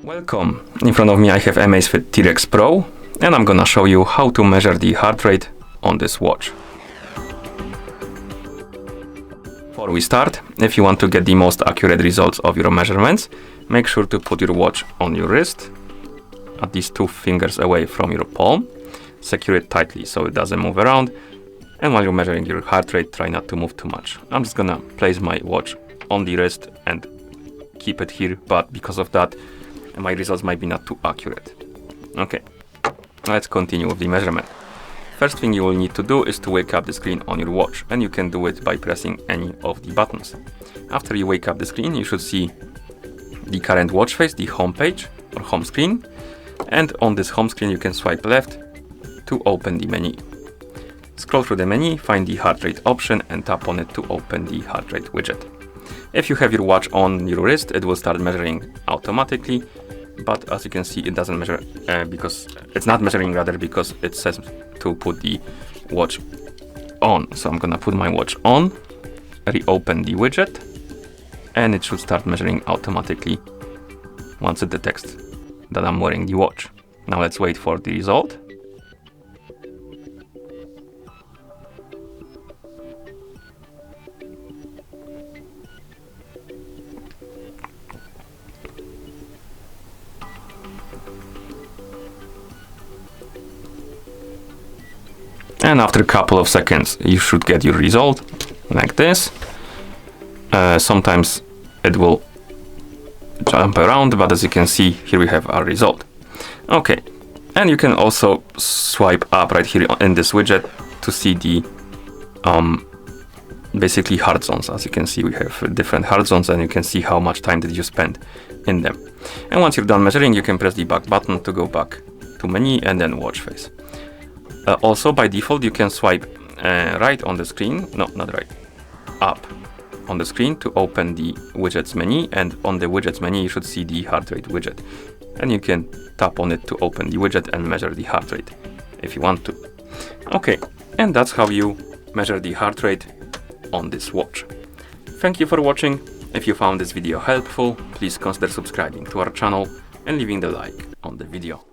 Welcome! In front of me I have AMAZFIT T-Rex Pro and I'm gonna show you how to measure the heart rate on this watch. Before we start, if you want to get the most accurate results of your measurements, make sure to put your watch on your wrist, at least 2 fingers away from your palm. Secure it tightly so it doesn't move around, and while you're measuring your heart rate, try not to move too much. I'm just gonna place my watch on the wrist and keep it here, but because of that, my results might be not too accurate. Okay, let's continue with the measurement. First thing you will need to do is to wake up the screen on your watch, and you can do it by pressing any of the buttons. After you wake up the screen, you should see the current watch face, the home page or home screen, and on this home screen you can swipe left to open the menu. Scroll through the menu, find the heart rate option and tap on it to open the heart rate widget. If you have your watch on your wrist, it will start measuring automatically, but as you can see, it doesn't measure because it's not measuring because it says to put the watch on. So I'm gonna put my watch on, reopen the widget, and it should start measuring automatically once it detects that I'm wearing the watch. Now let's wait for the result. And after a couple of seconds, you should get your result like this. Sometimes it will jump around, but as you can see, here we have our result. Okay, and you can also swipe up right here in this widget to see the basically heart zones. As you can see, we have different heart zones, and you can see how much time did you spend in them. And once you're done measuring, you can press the back button to go back to menu and then watch face. Also, by default, you can swipe right on the screen, no, not right, up on the screen to open the widgets menu, and on the widgets menu you should see the heart rate widget, and you can tap on it to open the widget and measure the heart rate if you want to. Okay, and that's how you measure the heart rate on this watch. Thank you for watching. If you found this video helpful, please consider subscribing to our channel and leaving the like on the video.